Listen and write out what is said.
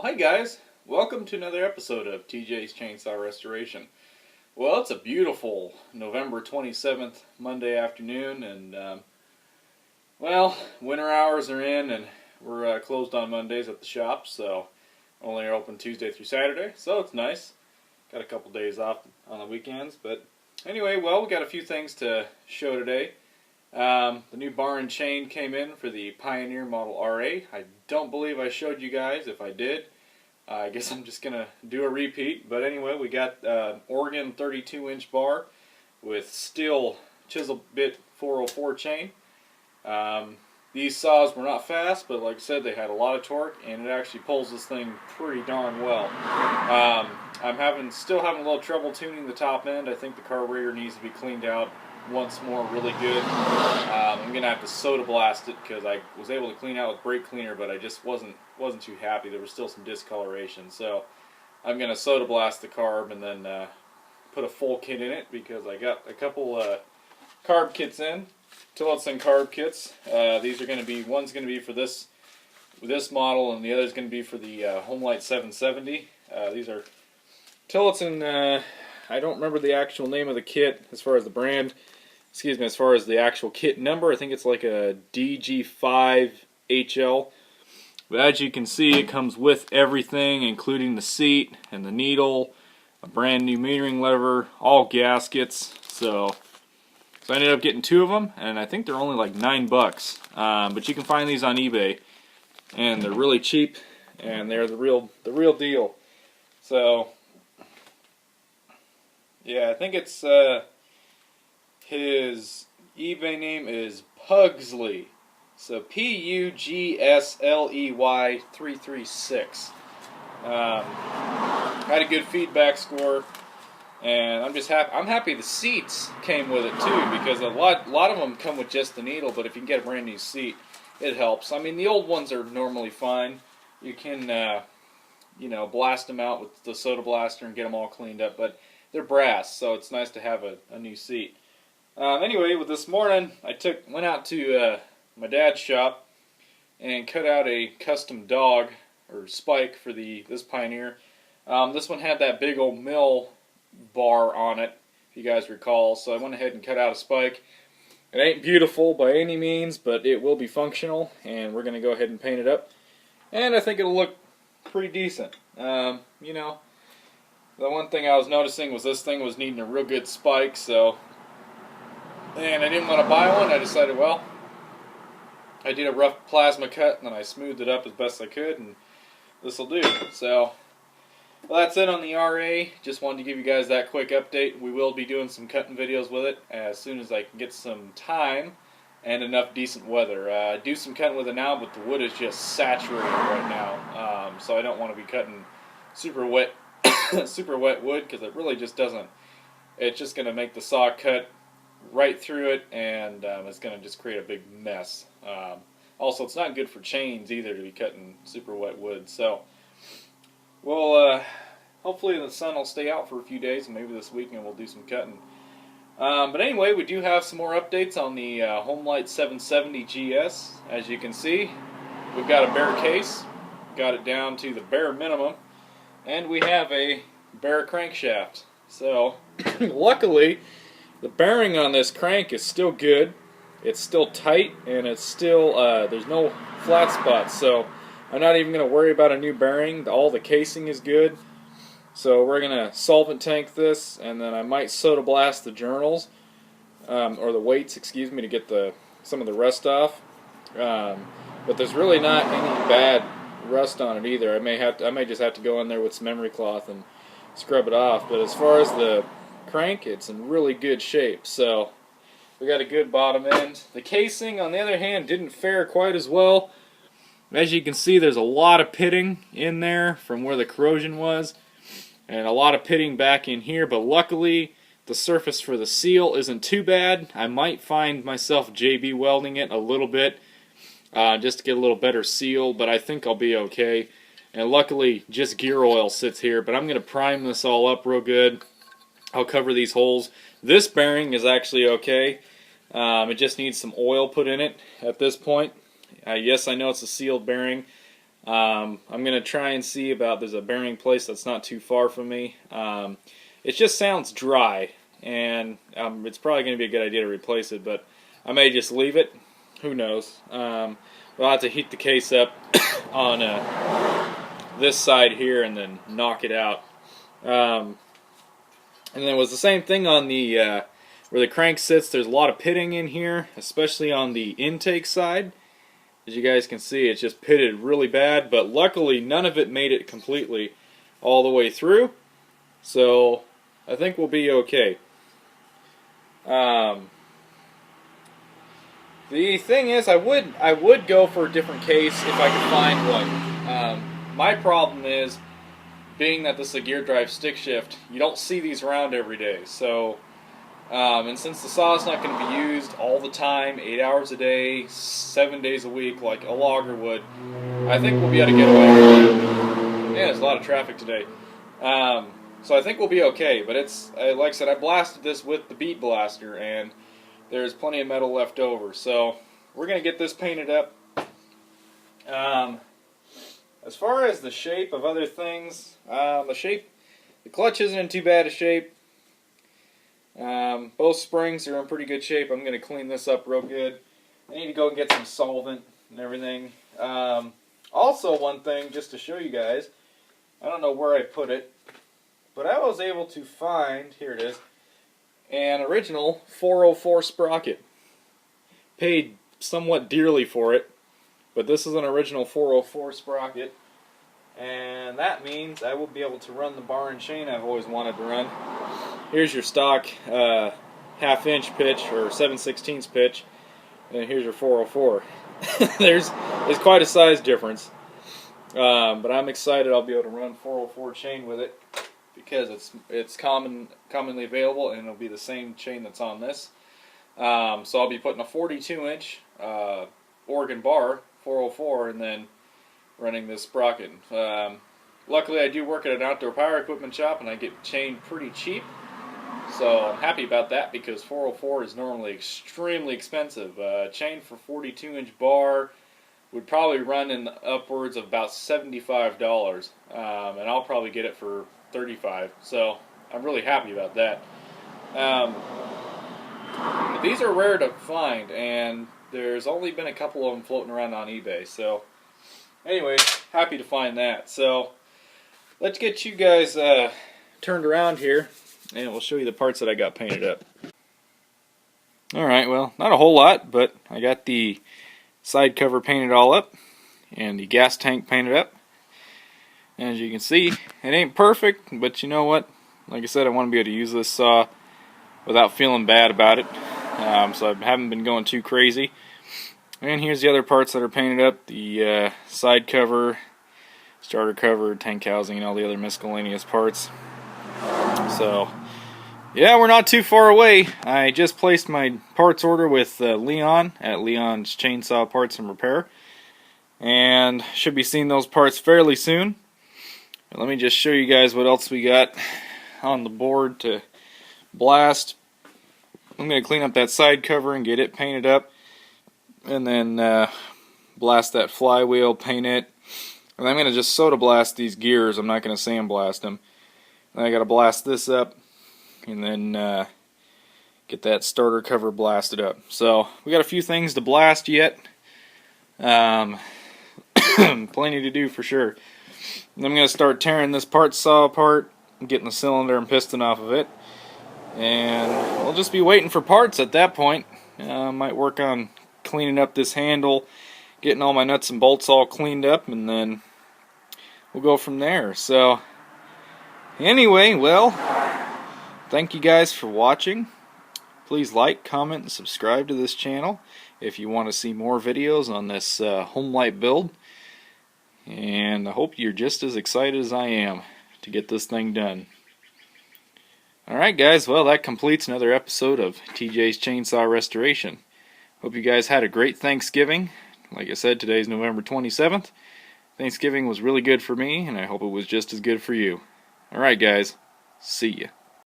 Well, hi guys, welcome to another episode of TJ's Chainsaw Restoration. Well, it's a beautiful November 27th Monday afternoon, and well, winter hours are in, and we're closed on Mondays at the shop, so only are open Tuesday through Saturday, so it's nice. Got a couple days off on the weekends, but anyway, well, we got a few things to show today. The new bar and chain came in for the Pioneer Model RA. I don't believe I showed you guys. If I did, I guess I'm just going to do a repeat. But anyway, we got Oregon 32-inch bar with steel chisel bit 404 chain. These saws were not fast, but like I said, they had a lot of torque, and it actually pulls this thing pretty darn well. I'm still having a little trouble tuning the top end. I think the carburetor needs to be cleaned out once more really good. I'm gonna have to soda blast it because I was able to clean out with brake cleaner, but I just wasn't too happy. There was still some discoloration, so I'm gonna soda blast the carb and then put a full kit in it because I got a couple carb kits in, Tillotson carb kits. These are gonna be, one's gonna be for this model, and the other's gonna be for the Homelite 770. These are Tillotson. I don't remember the actual name of the kit as far as the brand. Excuse me, as far as the actual kit number, I think it's like a DG5HL. But as you can see, it comes with everything, including the seat and the needle, a brand new metering lever, all gaskets. So I ended up getting two of them, and I think they're only like $9. But you can find these on eBay, and they're really cheap, and they're the real deal. So yeah, I think it's his eBay name is Pugsley. So Pugley 336. Had a good feedback score, and I'm just happy. I'm happy the seats came with it too, because a lot of them come with just the needle. But if you can get a brand new seat, it helps. I mean, the old ones are normally fine. You can blast them out with the soda blaster and get them all cleaned up, but they're brass, so it's nice to have a new seat. Anyway, with this morning, I went out to my dad's shop and cut out a custom dog or spike for this Pioneer. This one had that big old mill bar on it, if you guys recall. So I went ahead and cut out a spike. It ain't beautiful by any means, but it will be functional, and we're going to go ahead and paint it up. And I think it'll look pretty decent. The one thing I was noticing was this thing was needing a real good spike, and I didn't want to buy one. I decided, well, I did a rough plasma cut, and then I smoothed it up as best I could, and this will do. So, well, that's it on the RA. Just wanted to give you guys that quick update. We will be doing some cutting videos with it as soon as I can get some time and enough decent weather. I do some cutting with it now, but the wood is just saturated right now, so I don't want to be cutting super wet wood, because it really just doesn't. It's just going to make the saw cut right through it, and it's going to just create a big mess. Also, it's not good for chains either to be cutting super wet wood. So, well, hopefully the sun will stay out for a few days, and maybe this weekend we'll do some cutting. But anyway, we do have some more updates on the Homelite 770 GS. As you can see, we've got a bare case, got it down to the bare minimum, and we have a bare crankshaft. So, luckily, the bearing on this crank is still good. It's still tight, and it's still, there's no flat spots. So, I'm not even going to worry about a new bearing. All the casing is good. So, we're going to solvent tank this, and then I might soda blast the journals, or the weights, excuse me, to get some of the rust off. But there's really not any bad rust on it either. I may just have to go in there with some emery cloth and scrub it off. But as far as the crank, it's in really good shape. So we got a good bottom end. The casing, on the other hand, didn't fare quite as well. As you can see, there's a lot of pitting in there from where the corrosion was, and a lot of pitting back in here. But luckily, the surface for the seal isn't too bad. I might find myself JB welding it a little bit, just to get a little better seal, but I think I'll be okay. And luckily, just gear oil sits here, but I'm going to prime this all up real good. I'll cover these holes. This bearing is actually okay. It just needs some oil put in it at this point. Yes, I know it's a sealed bearing. I'm going to try and see about, there's a bearing place that's not too far from me. It just sounds dry, and it's probably going to be a good idea to replace it, but I may just leave it. Who knows? We'll have to heat the case up on this side here and then knock it out. And then it was the same thing on the where the crank sits. There's a lot of pitting in here, especially on the intake side. As you guys can see, it's just pitted really bad, but luckily none of it made it completely all the way through. So I think we'll be okay. The thing is, I would go for a different case if I could find one. My problem is, being that this is a gear drive stick shift, you don't see these around every day. So, and since the saw is not going to be used all the time, 8 hours a day, 7 days a week, like a logger would, I think we'll be able to get away with it. Yeah, there's a lot of traffic today. So I think we'll be okay. But it's, like I said, I blasted this with the beat blaster, and there's plenty of metal left over. So we're going to get this painted up. As far as the shape of other things, the clutch isn't in too bad a shape. Both springs are in pretty good shape. I'm going to clean this up real good. I need to go and get some solvent and everything. Also, one thing, just to show you guys, I don't know where I put it, but I was able to find, here it is, an original 404 sprocket. Paid somewhat dearly for it, but this is an original 404 sprocket, and that means I will be able to run the bar and chain I've always wanted to run. Here's your stock half-inch pitch, or 7/16 pitch, and here's your 404. There's quite a size difference, but I'm excited I'll be able to run 404 chain with it, because it's commonly available, and it'll be the same chain that's on this. So I'll be putting a 42-inch Oregon bar, 404, and then running this sprocket. Luckily, I do work at an outdoor power equipment shop, and I get chained pretty cheap. So I'm happy about that, because 404 is normally extremely expensive. Chain for 42-inch bar would probably run in the upwards of about $75, and I'll probably get it for $35. So I'm really happy about that. These are rare to find, and there's only been a couple of them floating around on eBay. So anyway, happy to find that. So let's get you guys turned around here, and we'll show you the parts that I got painted up. Alright, well, not a whole lot, but I got the side cover painted all up, and the gas tank painted up. As you can see, it ain't perfect, but you know what? Like I said, I want to be able to use this saw without feeling bad about it. So I haven't been going too crazy. And here's the other parts that are painted up. The side cover, starter cover, tank housing, and all the other miscellaneous parts. So, yeah, we're not too far away. I just placed my parts order with Leon at Leon's Chainsaw Parts and Repair. And should be seeing those parts fairly soon. Let me just show you guys what else we got on the board to blast. I'm going to clean up that side cover and get it painted up, and then blast that flywheel, paint it, and I'm going to just soda blast these gears. I'm not going to sandblast them. Then I got to blast this up, and then get that starter cover blasted up. So we got a few things to blast yet. Plenty to do for sure. And I'm going to start tearing this part saw apart, getting the cylinder and piston off of it, and we'll just be waiting for parts at that point. Might work on cleaning up this handle, getting all my nuts and bolts all cleaned up, and then we'll go from there. So anyway, well, thank you guys for watching. Please like, comment, and subscribe to this channel if you want to see more videos on this Homelite build. And I hope you're just as excited as I am to get this thing done. Alright guys, well, that completes another episode of TJ's Chainsaw Restoration. Hope you guys had a great Thanksgiving. Like I said, today's November 27th. Thanksgiving was really good for me, and I hope it was just as good for you. Alright guys, see ya.